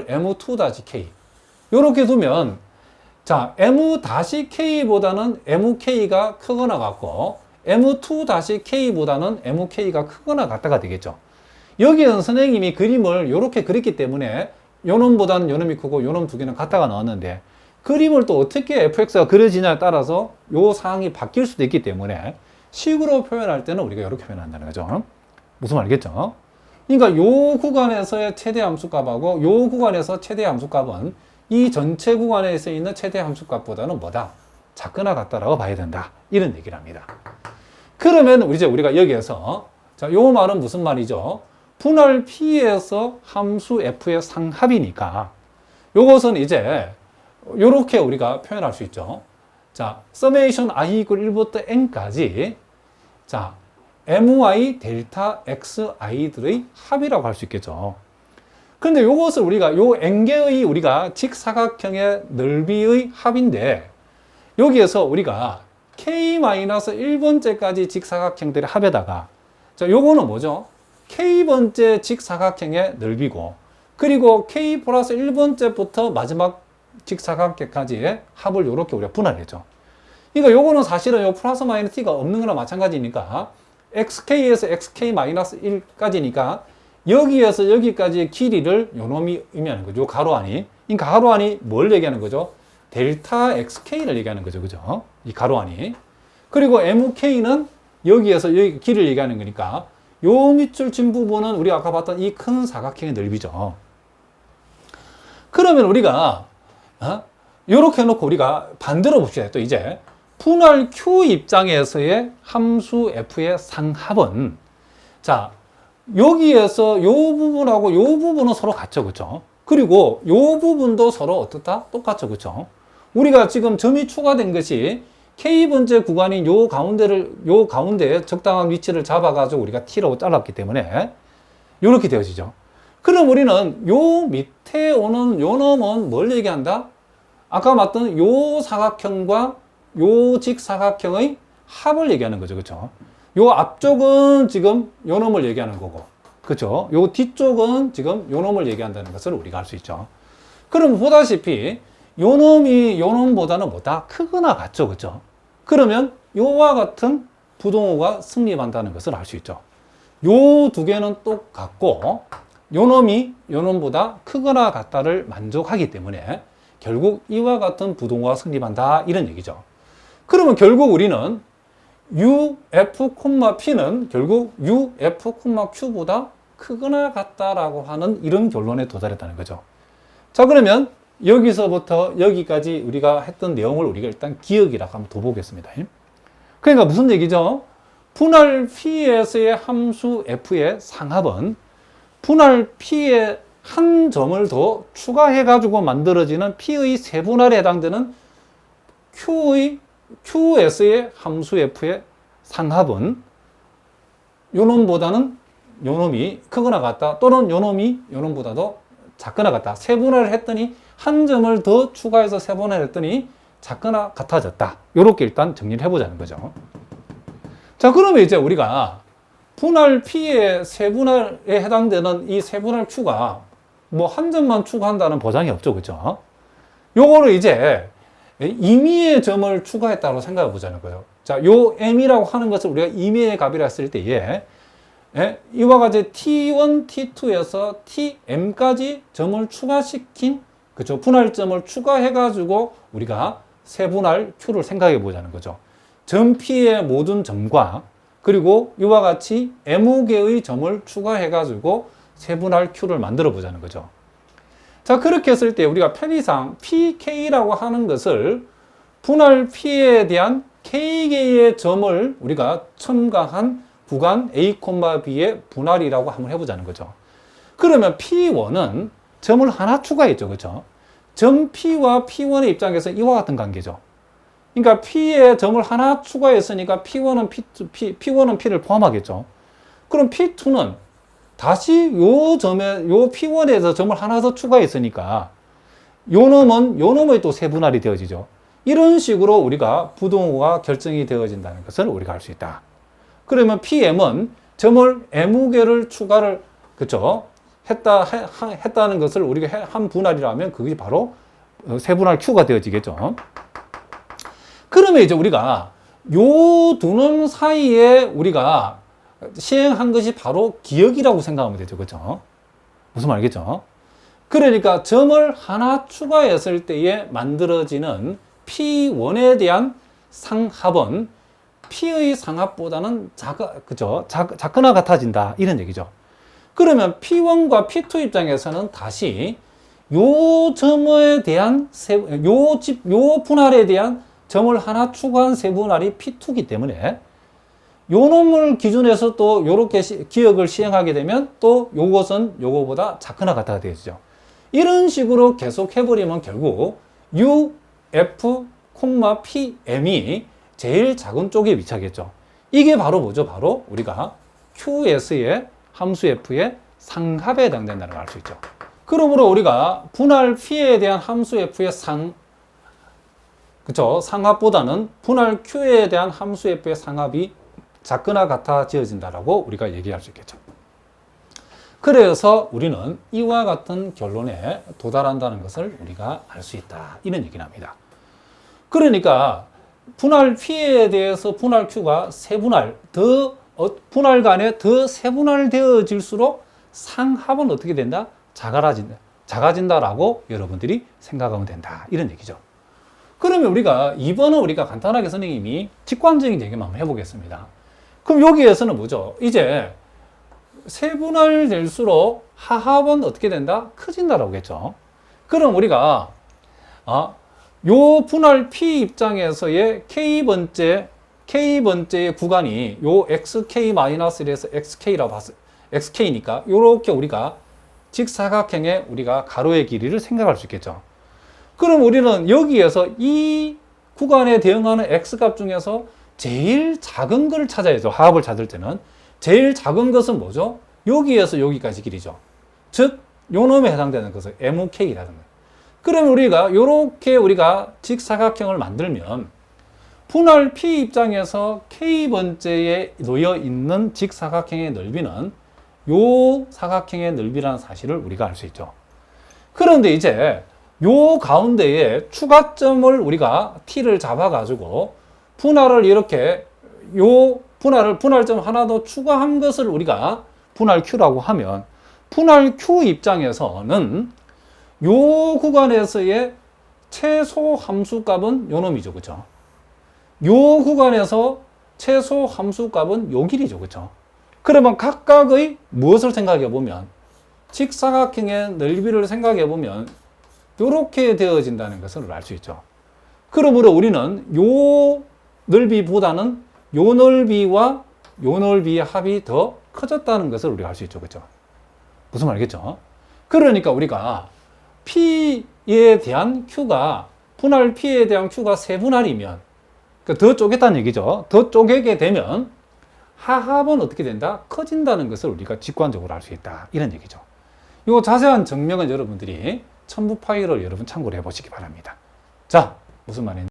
M2-K 이렇게 두면 자 M-K보다는 MK가 크거나 같고 M2-K보다는 MK가 크거나 같다가 되겠죠. 여기에는 선생님이 그림을 이렇게 그렸기 때문에 요놈보다는 요놈이 크고 요놈 두 개는 같다가 나왔는데 그림을 또 어떻게 fx가 그려지냐에 따라서 요 상황이 바뀔 수도 있기 때문에 식으로 표현할 때는 우리가 이렇게 표현한다는 거죠. 무슨 말이겠죠? 그러니까 요 구간에서의 최대 함수값하고 요 구간에서 최대 함수값은 이 전체 구간에 있는 최대 함수값보다는 뭐다? 작거나 같다라고 봐야 된다. 이런 얘기를 합니다. 그러면 이제 우리가 여기에서 자, 요 말은 무슨 말이죠? 분할 P에서 함수 F의 상합이니까 요것은 이제 요렇게 우리가 표현할 수 있죠. 자, summation i equal 1부터 n까지 자, my 델타 xi들의 합이라고 할 수 있겠죠. 그런데 요것을 우리가 요 n개의 우리가 직사각형의 넓이의 합인데 여기에서 우리가 k-1번째까지 직사각형들의 합에다가 자, 요거는 뭐죠? k번째 직사각형의 넓이고 그리고 k 플러스 1번째부터 마지막 직사각형까지의 합을 이렇게 우리가 분할했죠. 그러니까 요거는 사실은 요 플러스 마이너스 t가 없는 거나 마찬가지니까 xk에서 xk 마이너스 1까지니까 여기에서 여기까지의 길이를 요놈이 의미하는 거죠. 요 가로 안이. 그러니까 가로 안이 뭘 얘기하는 거죠? 델타 xk를 얘기하는 거죠. 그죠? 이 가로 안이. 그리고 mk는 여기에서 여기 길을 얘기하는 거니까 요 밑줄 진 부분은 우리가 아까 봤던 이 큰 사각형의 넓이죠. 그러면 우리가 요렇게 해놓고 우리가 반대로 봅시다. 또 이제 분할 Q 입장에서의 함수 F의 상합은 자 여기에서 요 부분하고 요 부분은 서로 같죠. 그렇죠? 그리고 요 부분도 서로 어떻다? 똑같죠. 그렇죠? 우리가 지금 점이 추가된 것이 K번째 구간인 요 가운데에 적당한 위치를 잡아가지고 우리가 T라고 잘랐기 때문에 요렇게 되어지죠. 그럼 우리는 요 밑에 오는 요 놈은 뭘 얘기한다? 아까 봤던 요 사각형과 요 직사각형의 합을 얘기하는 거죠. 그렇죠? 요 앞쪽은 지금 요 놈을 얘기하는 거고. 그렇죠? 요 뒤쪽은 지금 요 놈을 얘기한다는 것을 우리가 알 수 있죠. 그럼 보다시피 요 놈이 요 놈보다는 뭐다? 크거나 같죠. 그렇죠? 그러면 요와 같은 부동호가 승립한다는 것을 알 수 있죠. 요 두 개는 똑같고 요 놈이 요 놈보다 크거나 같다를 만족하기 때문에 결국 이와 같은 부동호가 승립한다 이런 얘기죠. 그러면 결국 우리는 UF, P는 결국 UF, Q보다 크거나 같다라고 하는 이런 결론에 도달했다는 거죠. 자, 그러면 여기서부터 여기까지 우리가 했던 내용을 우리가 일단 기억이라고 한번 더 보겠습니다. 그러니까 무슨 얘기죠? 분할 P에서의 함수 F의 상합은 분할 P의 한 점을 더 추가해가지고 만들어지는 P의 세분할에 해당되는 QS의 함수 F의 상합은 요 놈보다는 요 놈이 크거나 같다 또는 요 놈이 요 놈보다도 작거나 같다. 세분할을 했더니 한 점을 더 추가해서 세분할을 했더니 작거나 같아졌다. 요렇게 일단 정리를 해보자는 거죠. 자, 그러면 이제 우리가 분할 P의 세분할에 해당되는 이 세분할 Q가 뭐 한 점만 추가한다는 보장이 없죠. 그죠? 요거를 이제 임의의 점을 추가했다고 생각해 보자는 거예요. 자, 요 m이라고 하는 것을 우리가 임의의 값이라 했을 때에 이와 같이 t1, t2에서 tm까지 점을 추가시킨 그죠? 분할점을 추가해가지고 우리가 세분할 Q를 생각해 보자는 거죠. 점 P의 모든 점과 그리고 이와 같이 m개의 점을 추가해가지고 세분할 Q를 만들어 보자는 거죠. 자, 그렇게 했을 때 우리가 편의상 PK라고 하는 것을 분할 P에 대한 K개의 점을 우리가 첨가한 구간 A, B의 분할이라고 한번 해보자는 거죠. 그러면 P1은 점을 하나 추가했죠. 그렇죠? 점 P와 P1의 입장에서 이와 같은 관계죠. 그러니까 P에 점을 하나 추가했으니까 P1은 P를 포함하겠죠. 그럼 P2는 다시 요 P1에서 점을 하나 더 추가했으니까 요 놈의 또 세분할이 되어지죠. 이런 식으로 우리가 부동호가 결정이 되어진다는 것을 우리가 알 수 있다. 그러면 PM은 점을 M개를 추가를, 그쵸? 했다는 것을 우리가 한 분할이라면 그게 바로 세분할 Q가 되어지겠죠. 그러면 이제 우리가 요 두 놈 사이에 우리가 시행한 것이 바로 기역이라고 생각하면 되죠. 그죠? 무슨 말 알겠죠? 그러니까 점을 하나 추가했을 때에 만들어지는 P1에 대한 상합은 P의 상합보다는 작거나 같아진다. 이런 얘기죠. 그러면 P1과 P2 입장에서는 다시 요 점에 대한 요 분할에 대한 점을 하나 추가한 세분할이 P2이기 때문에 요 놈을 기준해서 또 요렇게 기역을 시행하게 되면 또 요것은 요거보다 작거나 같아가 되어지죠. 이런 식으로 계속 해버리면 결국 U, F, P, M이 제일 작은 쪽에 위치하겠죠. 이게 바로 뭐죠? 바로 우리가 QS의 함수 F의 상합에 해당된다는 걸 알 수 있죠. 그러므로 우리가 분할 P에 대한 함수 F의 상합보다는 분할 Q에 대한 함수 F의 상합이 작거나 같아지어진다라고 우리가 얘기할 수 있겠죠. 그래서 우리는 이와 같은 결론에 도달한다는 것을 우리가 알 수 있다. 이런 얘기를 합니다. 그러니까 분할 P에 대해서 분할 Q가 분할 간에 더 세분할되어질수록 상합은 어떻게 된다? 작아진다라고 여러분들이 생각하면 된다. 이런 얘기죠. 그러면 이번은 우리가 간단하게 선생님이 직관적인 얘기만 한번 해보겠습니다. 그럼 여기에서는 뭐죠? 이제 세분할 될수록 하합은 어떻게 된다? 커진다라고 했죠. 그럼 우리가 요 분할 P 입장에서의 K번째의 구간이 요 XK-1에서 XK라고 봤어요. XK니까 요렇게 우리가 직사각형의 우리가 가로의 길이를 생각할 수 있겠죠. 그럼 우리는 여기에서 이 구간에 대응하는 X값 중에서 제일 작은 걸 찾아야죠. 하합을 찾을 때는. 제일 작은 것은 뭐죠? 여기에서 여기까지 길이죠. 즉, 요 놈에 해당되는 것을 MK라는 거예요. 그러면 우리가 직사각형을 만들면 분할 P 입장에서 K번째에 놓여 있는 직사각형의 넓이는 요 사각형의 넓이라는 사실을 우리가 알 수 있죠. 그런데 이제 요 가운데에 추가점을 우리가 T를 잡아가지고 분할을 이렇게 분할점 하나 더 추가한 것을 우리가 분할 Q라고 하면 분할 Q 입장에서는 요 구간에서의 최소 함수값은 요 놈이죠. 그죠? 요 구간에서 최소 함수값은 요 길이죠. 그죠? 그러면 각각의 무엇을 생각해 보면 직사각형의 넓이를 생각해 보면 요렇게 되어진다는 것을 알 수 있죠. 그러므로 우리는 요 넓이보다는 요 넓이와 요 넓이의 합이 더 커졌다는 것을 우리가 알 수 있죠. 그죠? 무슨 말이겠죠? 그러니까 우리가 P에 대한 Q가 분할 P에 대한 Q가 세분할이면 더 쪼갰다는 얘기죠. 더 쪼개게 되면 하합은 어떻게 된다? 커진다는 것을 우리가 직관적으로 알 수 있다. 이런 얘기죠. 이 자세한 증명은 여러분들이 첨부 파일을 여러분 참고를 해보시기 바랍니다. 자, 무슨 말인지